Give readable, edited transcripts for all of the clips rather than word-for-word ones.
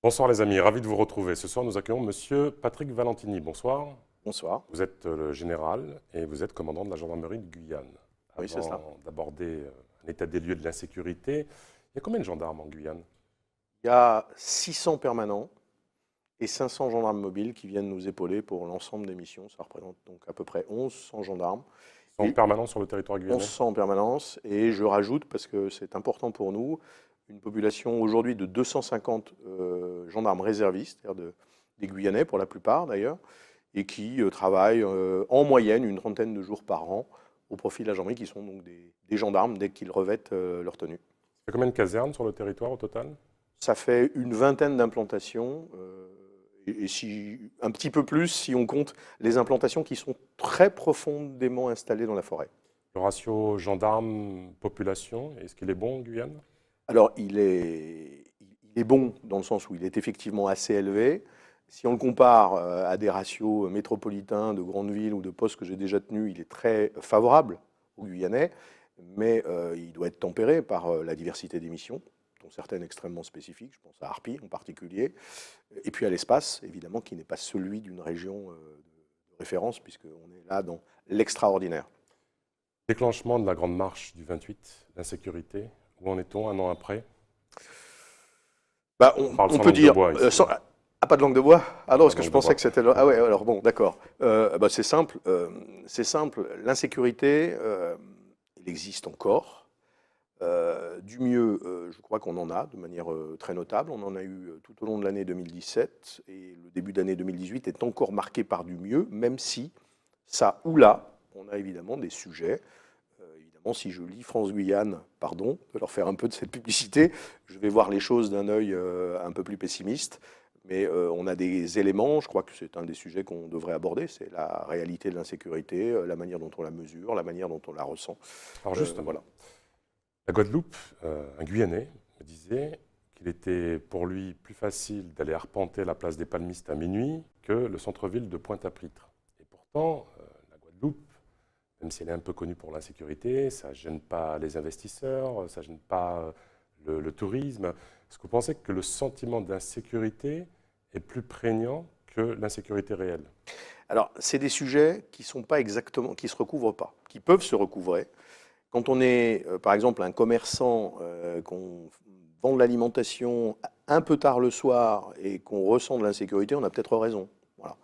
Bonsoir les amis, ravi de vous retrouver. Ce soir, nous accueillons Monsieur Patrick Valentini. Bonsoir. Bonsoir. Vous êtes le général et vous êtes commandant de la gendarmerie de Guyane. Oui, c'est ça. Avant d'aborder un état des lieux de l'insécurité, il y a combien de gendarmes en Guyane? Il y a 600 permanents et 500 gendarmes mobiles qui viennent nous épauler pour l'ensemble des missions. Ça représente donc à peu près 1100 gendarmes. Ils sont Et permanents sur le territoire guyanais? 1100 en permanence. Et je rajoute, parce que c'est important pour nous, une population aujourd'hui de 250 gendarmes réservistes, c'est-à-dire des Guyanais pour la plupart d'ailleurs, et qui travaillent en moyenne une trentaine de jours par an au profit de la gendarmerie, qui sont donc des gendarmes dès qu'ils revêtent leur tenue. Il y a combien de casernes sur le territoire au total? Ça fait une vingtaine d'implantations, et un petit peu plus si on compte les implantations qui sont très profondément installées dans la forêt. Le ratio gendarme-population, est-ce qu'il est bon en Guyane? Alors, il est bon dans le sens où il est effectivement assez élevé. Si on le compare à des ratios métropolitains de grandes villes ou de postes que j'ai déjà tenus, il est très favorable aux Guyanais, mais il doit être tempéré par la diversité des missions, dont certaines extrêmement spécifiques, je pense à Harpy en particulier, et puis à l'espace, évidemment, qui n'est pas celui d'une région de référence, puisqu'on est là dans l'extraordinaire. Déclenchement de la grande marche du 28, l'insécurité, où en est-on un an après? Bah, On parle on sans peut langue de dire, bois ici. ah, pas de langue de bois? Ah non, parce Pas que langue je de pensais bois. que c'était... Ah ouais, alors bon, d'accord. Bah, c'est simple. L'insécurité, il existe encore. Du mieux, je crois qu'on en a de manière très notable. On en a eu tout au long de l'année 2017 et le début d'année 2018 est encore marqué par du mieux, même si ça ou là, on a évidemment des sujets. Évidemment, si je lis France-Guyane, pardon de leur faire un peu de cette publicité, je vais voir les choses d'un œil un peu plus pessimiste. Mais on a des éléments, je crois que c'est un des sujets qu'on devrait aborder, c'est la réalité de l'insécurité, la manière dont on la mesure, la manière dont on la ressent. Alors justement, Voilà. la Guadeloupe, un Guyanais me disait qu'il était pour lui plus facile d'aller arpenter la place des Palmistes à minuit que le centre-ville de Pointe-à-Pitre. Et pourtant, la Guadeloupe, même si elle est un peu connue pour l'insécurité, ça ne gêne pas les investisseurs, ça ne gêne pas le tourisme. Est-ce que vous pensez que le sentiment d'insécurité est plus prégnant que l'insécurité réelle? Alors, c'est des sujets qui sont pas exactement, qui se recouvrent pas, qui peuvent se recouvrer. Quand on est, par exemple, un commerçant, qu'on vend de l'alimentation un peu tard le soir et qu'on ressent de l'insécurité, on a peut-être raison. Voilà.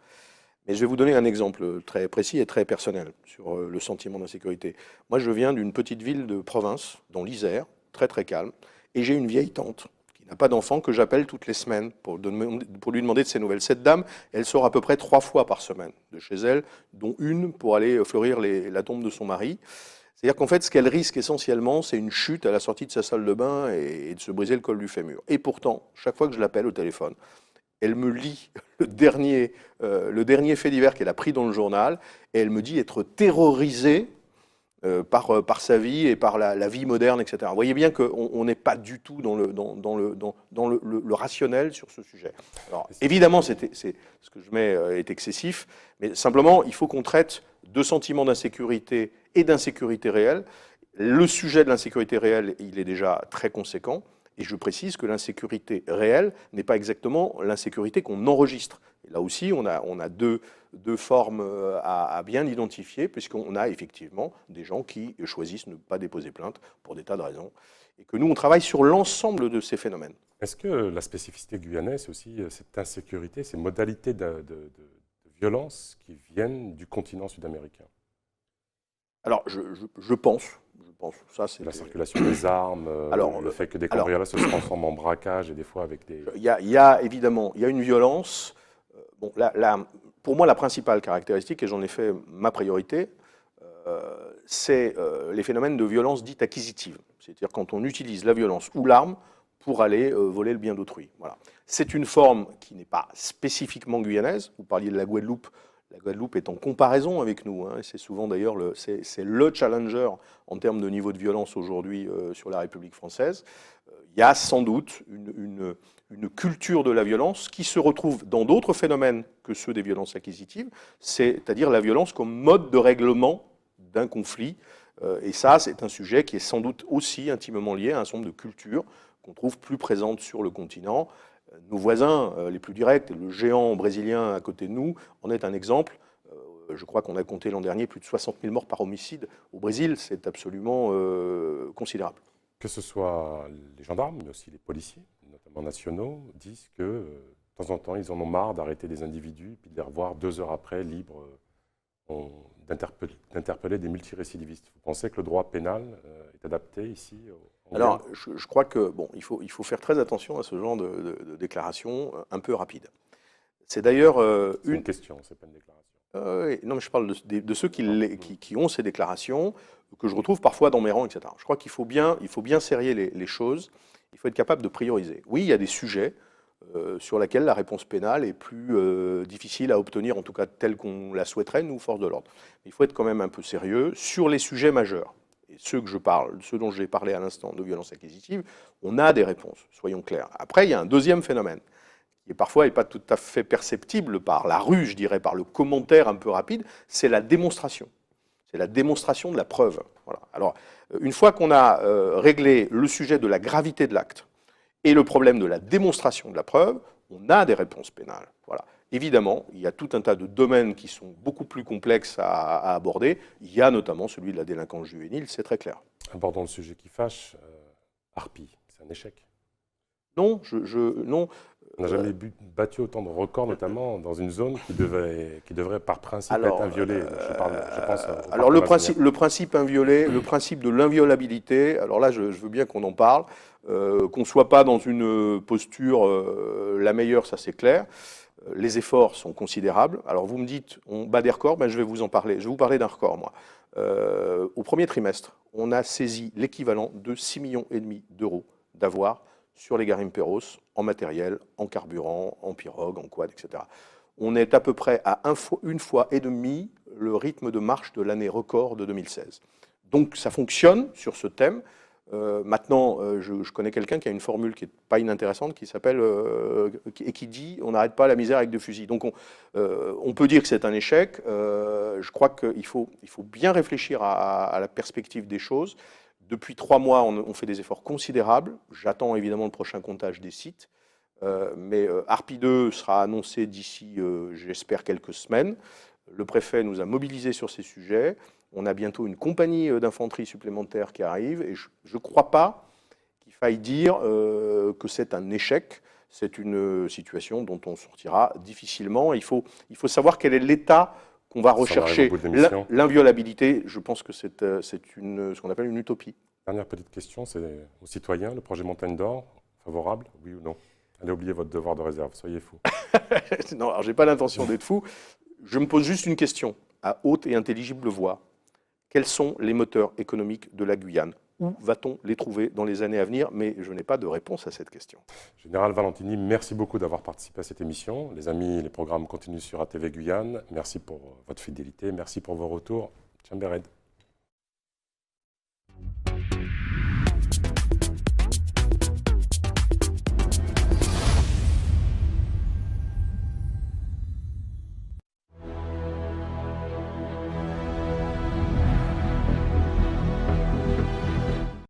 Mais je vais vous donner un exemple très précis et très personnel sur le sentiment d'insécurité. Moi, je viens d'une petite ville de province, dans l'Isère, très très calme, et j'ai une vieille tante qui n'a pas d'enfant que j'appelle toutes les semaines pour lui demander de ses nouvelles. Cette dame, elle sort à peu près 3 fois par semaine de chez elle, dont une pour aller fleurir la tombe de son mari. C'est-à-dire qu'en fait, ce qu'elle risque essentiellement, c'est une chute à la sortie de sa salle de bain et de se briser le col du fémur. Et pourtant, chaque fois que je l'appelle au téléphone, elle me lit le dernier fait divers qu'elle a pris dans le journal, et elle me dit être terrorisée par sa vie et par la vie moderne, etc. Vous voyez bien qu'on n'est pas du tout dans le rationnel sur ce sujet. Alors, évidemment, ce que je mets est excessif, mais simplement, il faut qu'on traite de sentiments d'insécurité et d'insécurité réelle. Le sujet de l'insécurité réelle, il est déjà très conséquent. Et je précise que l'insécurité réelle n'est pas exactement l'insécurité qu'on enregistre. Et là aussi, on a deux formes à bien identifier, puisqu'on a effectivement des gens qui choisissent de ne pas déposer plainte pour des tas de raisons. Et que nous, on travaille sur l'ensemble de ces phénomènes. Est-ce que la spécificité guyanaise, c'est aussi cette insécurité, ces modalités de violence qui viennent du continent sud-américain? Alors, je pense. Ça, La circulation des armes, alors, le fait que des cambriolages se transforment en braquage et des fois avec des... il y a évidemment une violence. Bon, pour moi, la principale caractéristique, et j'en ai fait ma priorité, c'est les phénomènes de violence dite acquisitive. C'est-à-dire quand on utilise la violence ou l'arme pour aller voler le bien d'autrui. Voilà. C'est une forme qui n'est pas spécifiquement guyanaise. Vous parliez de la Guadeloupe. La Guadeloupe est en comparaison avec nous. Hein. C'est souvent d'ailleurs le challenger en termes de niveau de violence aujourd'hui sur la République française. Il y a sans doute une culture de la violence qui se retrouve dans d'autres phénomènes que ceux des violences acquisitives, c'est-à-dire la violence comme mode de règlement d'un conflit. Et ça, c'est un sujet qui est sans doute aussi intimement lié à un certain nombre de cultures qu'on trouve plus présentes sur le continent. Nos voisins les plus directs, le géant brésilien à côté de nous, en est un exemple. Je crois qu'on a compté l'an dernier plus de 60 000 morts par homicide au Brésil. C'est absolument considérable. Que ce soit les gendarmes, mais aussi les policiers, notamment nationaux, disent que de temps en temps, ils en ont marre d'arrêter des individus puis de les revoir 2 heures après libres d'interpeller des multirécidivistes. Vous pensez que le droit pénal est adapté ici Alors, je crois que bon, il faut faire très attention à ce genre de déclaration un peu rapide. C'est d'ailleurs une question, c'est pas une déclaration. Oui, non, mais je parle de ceux qui ont ces déclarations, que je retrouve parfois dans mes rangs, etc. Je crois qu'il faut bien serrer les choses. Il faut être capable de prioriser. Oui, il y a des sujets sur lesquels la réponse pénale est plus difficile à obtenir, en tout cas telle qu'on la souhaiterait, nous, forces de l'ordre. Il faut être quand même un peu sérieux sur les sujets majeurs. Et ceux dont j'ai parlé à l'instant, de violences acquisitives, on a des réponses, soyons clairs. Après, il y a un deuxième phénomène, qui parfois n'est pas tout à fait perceptible par la rue, je dirais, par le commentaire un peu rapide, c'est la démonstration. C'est la démonstration de la preuve. Voilà. Alors, une fois qu'on a réglé le sujet de la gravité de l'acte et le problème de la démonstration de la preuve, on a des réponses pénales. Voilà. Évidemment, il y a tout un tas de domaines qui sont beaucoup plus complexes à aborder. Il y a notamment celui de la délinquance juvénile, c'est très clair. Abordons le sujet qui fâche. Harpi, c'est un échec. Non, non. On n'a jamais battu autant de records, notamment dans une zone qui devrait par principe être inviolée. Alors le principe inviolé, le principe de l'inviolabilité, alors là je veux bien qu'on en parle, qu'on ne soit pas dans une posture la meilleure, ça c'est clair. Les efforts sont considérables. Alors vous me dites, on bat des records, ben je vais vous en parler. Je vais vous parler d'un record, moi. Au premier trimestre, on a saisi l'équivalent de 6,5 millions d'euros d'avoirs sur les Garimperos, en matériel, en carburant, en pirogue, en quad, etc. On est à peu près à une fois et demie le rythme de marche de l'année record de 2016. Donc ça fonctionne sur ce thème. Maintenant, je connais quelqu'un qui a une formule qui n'est pas inintéressante, qui s'appelle et qui dit « on n'arrête pas la misère avec 2 fusils ». Donc on peut dire que c'est un échec. Je crois qu'il faut bien réfléchir à la perspective des choses. Depuis 3 mois, on fait des efforts considérables. J'attends évidemment le prochain comptage des sites. Mais Harpi 2 sera annoncé d'ici, j'espère, quelques semaines. Le préfet nous a mobilisés sur ces sujets. On a bientôt une compagnie d'infanterie supplémentaire qui arrive. Et je ne crois pas qu'il faille dire que c'est un échec. C'est une situation dont on sortira difficilement. Il faut savoir quel est l'état qu'on va rechercher. L'inviolabilité, je pense que c'est ce qu'on appelle une utopie. Dernière petite question, c'est aux citoyens, le projet Montagne d'Or, favorable, oui ou non? Allez oublier votre devoir de réserve, soyez fou. Non, alors j'ai pas l'intention d'être fou. Je me pose juste une question, à haute et intelligible voix. Quels sont les moteurs économiques de la Guyane? Où va-t-on les trouver dans les années à venir? Mais je n'ai pas de réponse à cette question. Général Valentini, merci beaucoup d'avoir participé à cette émission. Les amis, les programmes continuent sur ATV Guyane. Merci pour votre fidélité, merci pour vos retours. Tchambéred.